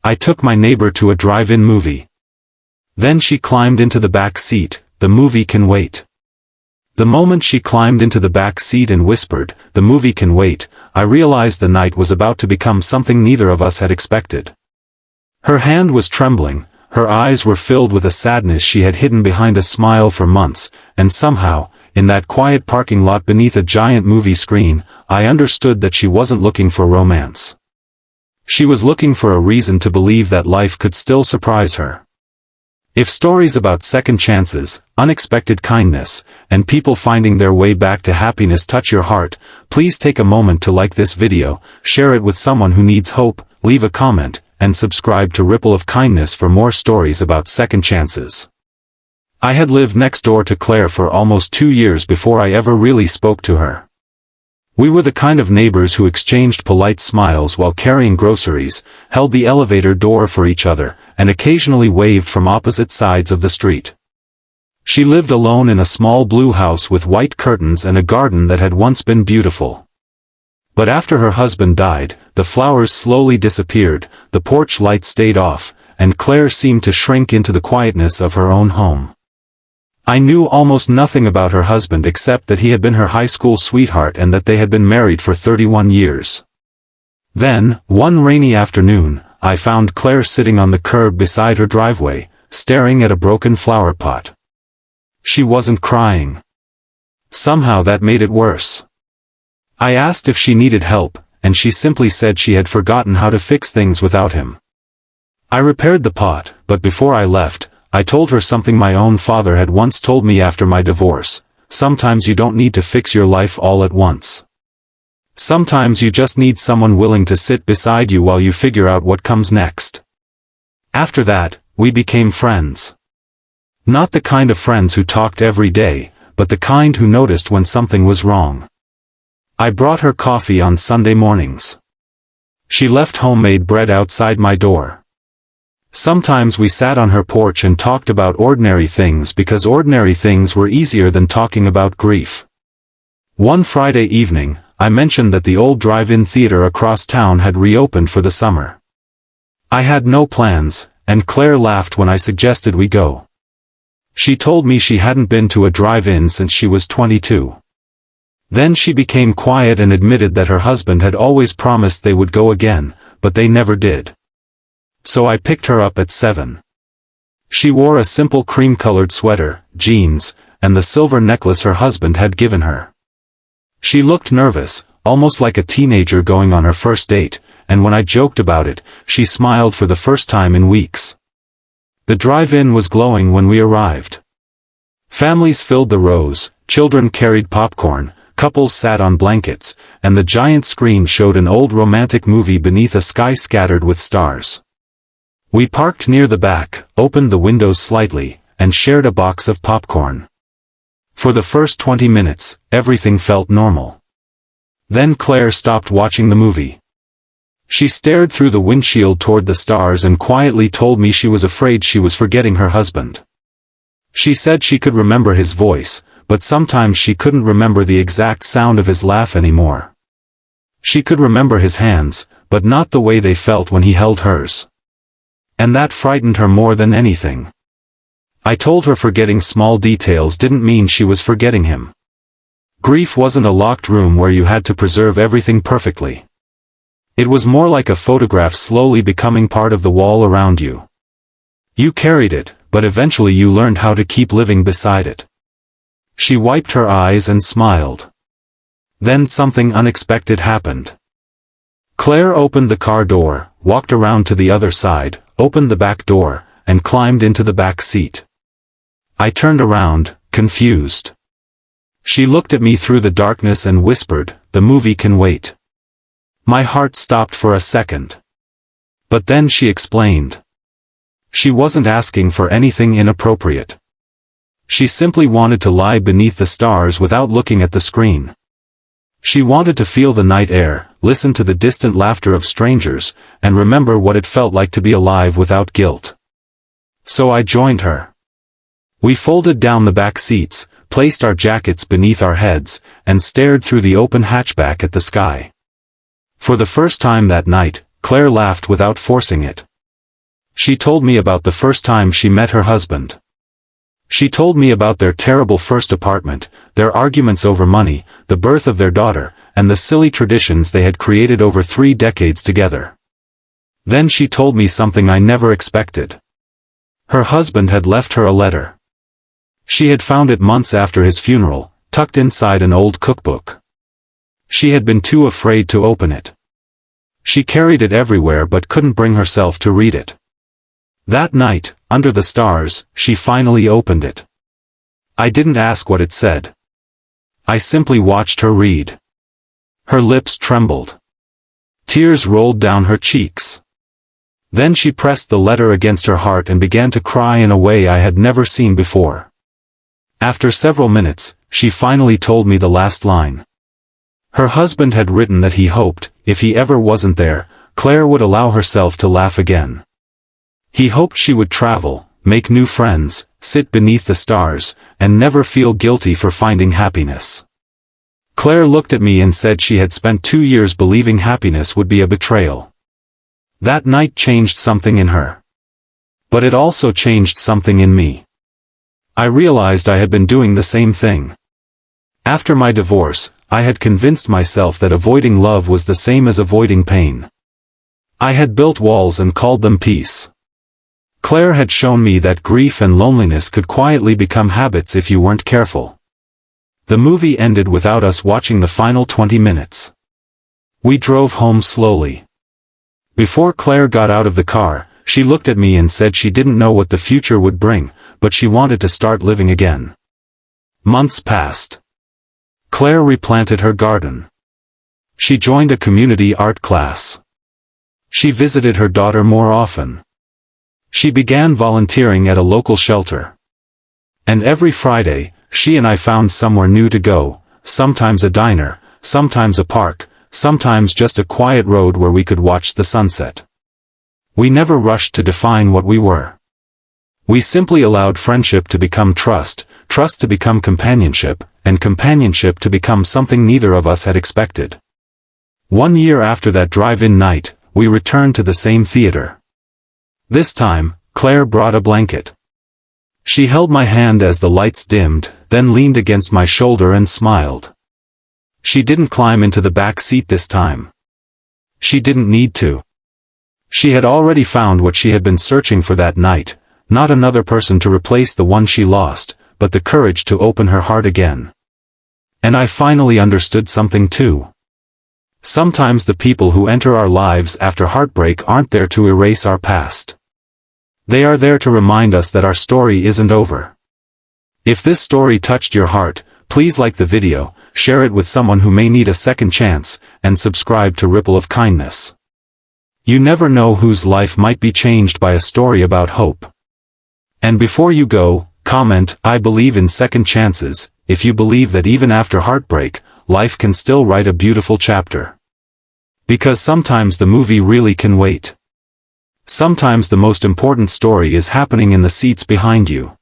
I took my neighbor to a drive-in movie. Then she climbed into the back seat. The movie can wait. The moment she climbed into the back seat and whispered, "The movie can wait," I realized the night was about to become something neither of us had expected. Her hand was trembling, her eyes were filled with a sadness she had hidden behind a smile for months, and somehow, in that quiet parking lot beneath a giant movie screen, I understood that she wasn't looking for romance. She was looking for a reason to believe that life could still surprise her. If stories about second chances, unexpected kindness, and people finding their way back to happiness touch your heart, please take a moment to like this video, share it with someone who needs hope, leave a comment, and subscribe to Ripple of Kindness for more stories about second chances. I had lived next door to Claire for almost 2 years before I ever really spoke to her. We were the kind of neighbors who exchanged polite smiles while carrying groceries, held the elevator door for each other, and occasionally waved from opposite sides of the street. She lived alone in a small blue house with white curtains and a garden that had once been beautiful. But after her husband died, the flowers slowly disappeared, the porch light stayed off, and Claire seemed to shrink into the quietness of her own home. I knew almost nothing about her husband except that he had been her high school sweetheart and that they had been married for 31 years. Then, one rainy afternoon, I found Claire sitting on the curb beside her driveway, staring at a broken flower pot. She wasn't crying. Somehow that made it worse. I asked if she needed help, and she simply said she had forgotten how to fix things without him. I repaired the pot, but before I left, I told her something my own father had once told me after my divorce: sometimes you don't need to fix your life all at once. Sometimes you just need someone willing to sit beside you while you figure out what comes next. After that, we became friends. Not the kind of friends who talked every day, but the kind who noticed when something was wrong. I brought her coffee on Sunday mornings. She left homemade bread outside my door. Sometimes we sat on her porch and talked about ordinary things because ordinary things were easier than talking about grief. One Friday evening, I mentioned that the old drive-in theater across town had reopened for the summer. I had no plans, and Claire laughed when I suggested we go. She told me she hadn't been to a drive-in since she was 22. Then she became quiet and admitted that her husband had always promised they would go again, but they never did. So I picked her up at 7. She wore a simple cream-colored sweater, jeans, and the silver necklace her husband had given her. She looked nervous, almost like a teenager going on her first date, and when I joked about it, she smiled for the first time in weeks. The drive-in was glowing when we arrived. Families filled the rows, children carried popcorn, couples sat on blankets, and the giant screen showed an old romantic movie beneath a sky scattered with stars. We parked near the back, opened the windows slightly, and shared a box of popcorn. For the first 20 minutes, everything felt normal. Then Claire stopped watching the movie. She stared through the windshield toward the stars and quietly told me she was afraid she was forgetting her husband. She said she could remember his voice, but sometimes she couldn't remember the exact sound of his laugh anymore. She could remember his hands, but not the way they felt when he held hers. And that frightened her more than anything. I told her forgetting small details didn't mean she was forgetting him. Grief wasn't a locked room where you had to preserve everything perfectly. It was more like a photograph slowly becoming part of the wall around you. You carried it, but eventually you learned how to keep living beside it. She wiped her eyes and smiled. Then something unexpected happened. Claire opened the car door, walked around to the other side, opened the back door, and climbed into the back seat. I turned around, confused. She looked at me through the darkness and whispered, "The movie can wait." My heart stopped for a second. But then she explained. She wasn't asking for anything inappropriate. She simply wanted to lie beneath the stars without looking at the screen. She wanted to feel the night air, listen to the distant laughter of strangers, and remember what it felt like to be alive without guilt. So I joined her. We folded down the back seats, placed our jackets beneath our heads, and stared through the open hatchback at the sky. For the first time that night, Claire laughed without forcing it. She told me about the first time she met her husband. She told me about their terrible first apartment, their arguments over money, the birth of their daughter, and the silly traditions they had created over 3 decades together. Then she told me something I never expected. Her husband had left her a letter. She had found it months after his funeral, tucked inside an old cookbook. She had been too afraid to open it. She carried it everywhere but couldn't bring herself to read it. That night, under the stars, she finally opened it. I didn't ask what it said. I simply watched her read. Her lips trembled. Tears rolled down her cheeks. Then she pressed the letter against her heart and began to cry in a way I had never seen before. After several minutes, she finally told me the last line. Her husband had written that he hoped, if he ever wasn't there, Claire would allow herself to laugh again. He hoped she would travel, make new friends, sit beneath the stars, and never feel guilty for finding happiness. Claire looked at me and said she had spent 2 years believing happiness would be a betrayal. That night changed something in her. But it also changed something in me. I realized I had been doing the same thing. After my divorce, I had convinced myself that avoiding love was the same as avoiding pain. I had built walls and called them peace. Claire had shown me that grief and loneliness could quietly become habits if you weren't careful. The movie ended without us watching the final 20 minutes. We drove home slowly. Before Claire got out of the car, she looked at me and said she didn't know what the future would bring, but she wanted to start living again. Months passed. Claire replanted her garden. She joined a community art class. She visited her daughter more often. She began volunteering at a local shelter. And every Friday, she and I found somewhere new to go, sometimes a diner, sometimes a park, sometimes just a quiet road where we could watch the sunset. We never rushed to define what we were. We simply allowed friendship to become trust, trust to become companionship, and companionship to become something neither of us had expected. 1 year after that drive-in night, we returned to the same theater. This time, Claire brought a blanket. She held my hand as the lights dimmed, then leaned against my shoulder and smiled. She didn't climb into the back seat this time. She didn't need to. She had already found what she had been searching for that night, not another person to replace the one she lost, but the courage to open her heart again. And I finally understood something too. Sometimes the people who enter our lives after heartbreak aren't there to erase our past. They are there to remind us that our story isn't over. If this story touched your heart, please like the video, share it with someone who may need a second chance, and subscribe to Ripple of Kindness. You never know whose life might be changed by a story about hope. And before you go, comment, "I believe in second chances," if you believe that even after heartbreak, life can still write a beautiful chapter. Because sometimes the movie really can wait. Sometimes the most important story is happening in the seats behind you.